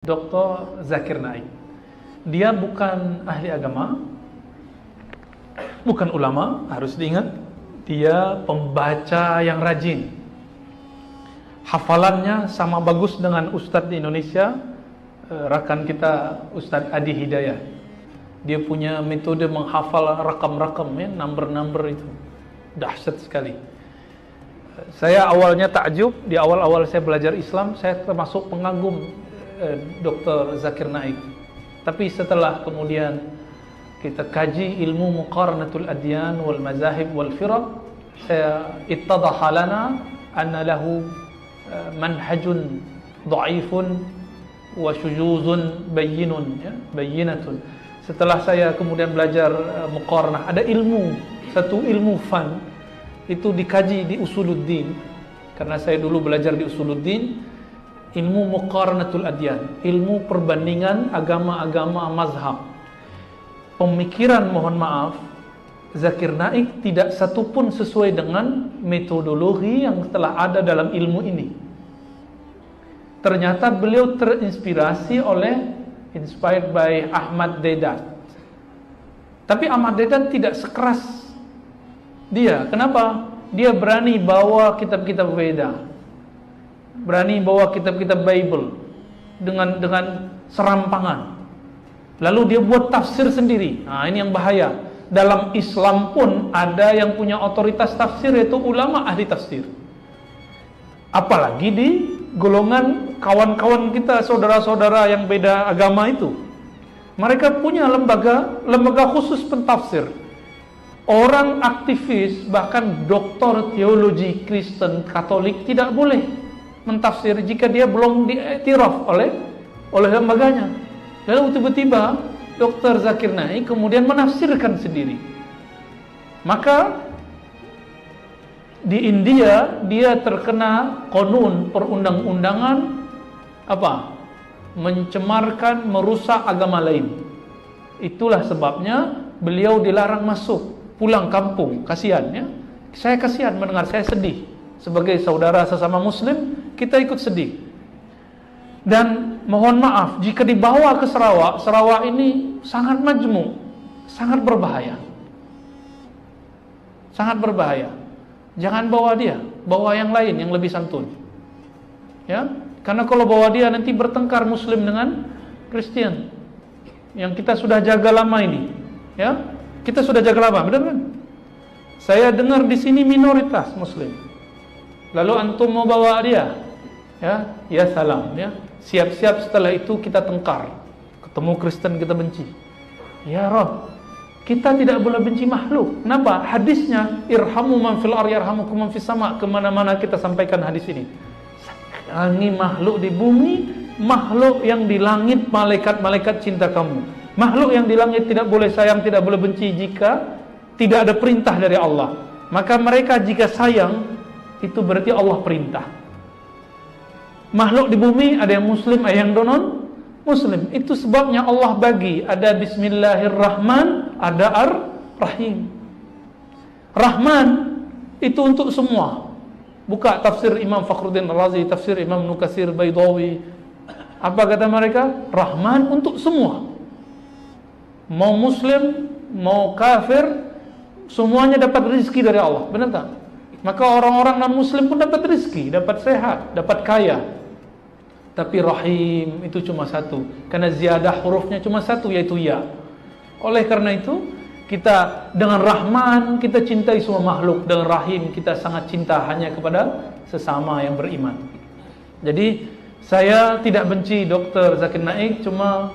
Dr. Zakir Naik. Dia bukan ahli agama, bukan ulama, harus diingat. Dia pembaca yang rajin. Hafalannya sama bagus dengan ustadz di Indonesia, rakan kita Ustadz Adi Hidayah. Dia punya metode menghafal rakam-rakam, ya, number-number itu dahsyat sekali. Saya awalnya takjub, di awal-awal saya belajar Islam, saya termasuk pengagum Dr. Zakir Naik. Tapi setelah kemudian kita kaji ilmu muqaranatul adyan wal mazahib wal firaq, saya ittadaha lana anna lahu manhajun dha'ifun wa syujuzun bayyinun, ya, bayyinatun. Setelah saya kemudian belajar muqaranah, ada satu ilmu fan itu dikaji di Usuluddin. Karena saya dulu belajar di Usuluddin, ilmu muqaranatul adyan, ilmu perbandingan agama-agama mazhab. Pemikiran, mohon maaf, Zakir Naik tidak satupun sesuai dengan metodologi yang telah ada dalam ilmu ini. Ternyata beliau terinspirasi inspired by Ahmad Deedat. Tapi Ahmad Deedat tidak sekeras dia. Kenapa? Dia berani bawa kitab-kitab Veda, berani bawa kitab-kitab Bible dengan serampangan. Lalu dia buat tafsir sendiri. Nah, ini yang bahaya. Dalam Islam pun ada yang punya otoritas tafsir, yaitu ulama ahli tafsir. Apalagi di golongan kawan-kawan kita, saudara-saudara yang beda agama itu. Mereka punya lembaga khusus pentafsir. Orang aktivis, bahkan doktor teologi Kristen Katolik tidak boleh mentafsir jika dia belum diiktiraf oleh lembaganya. Lalu tiba-tiba Dr. Zakir Naik kemudian menafsirkan sendiri. Maka di India dia terkena konun perundang-undangan mencemarkan, merusak agama lain. Itulah sebabnya beliau dilarang masuk, pulang kampung. Kasihan, ya. Saya kasihan mendengar, saya sedih. Sebagai saudara sesama muslim, kita ikut sedih. Dan mohon maaf jika dibawa ke Sarawak ini sangat majmu', sangat berbahaya. Sangat berbahaya. Jangan bawa dia, bawa yang lain yang lebih santun. Ya, karena kalau bawa dia nanti bertengkar muslim dengan Kristen. Yang kita sudah jaga lama ini. Ya, kita sudah jaga lama, benar kan? Saya dengar di sini minoritas muslim. Lalu antum mau bawa dia, ya salam, ya. Siap-siap setelah itu kita tengkar. Ketemu Kristen kita benci. Ya Rob, kita tidak boleh benci makhluk. Kenapa? Hadisnya irhamu man fil ardi yarhamukum man fis sama. Kemana-mana kita sampaikan hadis ini. Sayangi makhluk di bumi, makhluk yang di langit, malaikat-malaikat cinta kamu. Makhluk yang di langit tidak boleh sayang, tidak boleh benci jika tidak ada perintah dari Allah. Maka mereka jika sayang, itu berarti Allah perintah. Makhluk di bumi ada yang muslim, ada yang non muslim. Itu sebabnya Allah bagi, ada bismillahirrahman, ada ar-rahim. Rahman itu untuk semua. Buka tafsir Imam Fakhruddin Razi, tafsir Imam Nukasir Baydawi. Apa kata mereka? Rahman untuk semua. Mau muslim, mau kafir, semuanya dapat rezeki dari Allah. Benar tak? Maka orang-orang non-muslim pun dapat rezeki, dapat sehat, dapat kaya. Tapi rahim itu cuma satu, karena ziyadah hurufnya cuma satu, yaitu ya. Oleh karena itu, kita dengan Rahman kita cintai semua makhluk, dengan Rahim kita sangat cinta hanya kepada sesama yang beriman. Jadi saya tidak benci Dr. Zakir Naik, cuma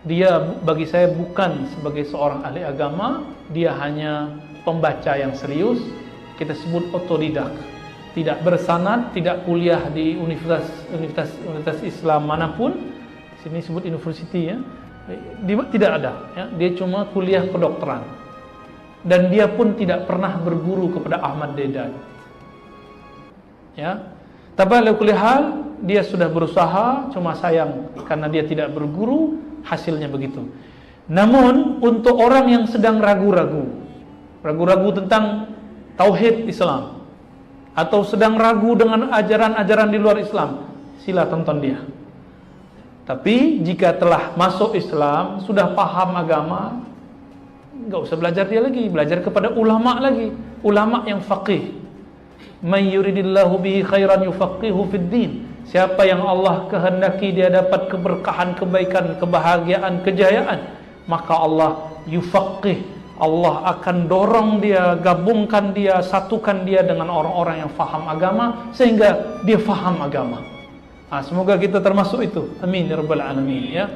dia bagi saya bukan sebagai seorang ahli agama, dia hanya pembaca yang serius, kita sebut otodidak, tidak bersanad, tidak kuliah di universitas Islam manapun. Sini sebut university, ya. Tidak ada, ya. Dia cuma kuliah kedokteran. Dan dia pun tidak pernah berguru kepada Ahmad Deedat. Ya. Tapi oleh kuliah hal, dia sudah berusaha, cuma sayang karena dia tidak berguru, hasilnya begitu. Namun untuk orang yang sedang ragu-ragu tentang tauhid Islam, atau sedang ragu dengan ajaran-ajaran di luar Islam, sila tonton dia. Tapi jika telah masuk Islam, sudah paham agama, enggak usah belajar dia lagi, belajar kepada ulama lagi, ulama yang faqih. May yuridillahu bihi khairan yufaqihu fid din. Siapa yang Allah kehendaki dia dapat keberkahan, kebaikan, kebahagiaan, kejayaan, maka Allah yufaqih. Allah akan dorong dia, gabungkan dia, satukan dia dengan orang-orang yang faham agama sehingga dia faham agama. Semoga kita termasuk itu. Amin ya rabbal alamin ya.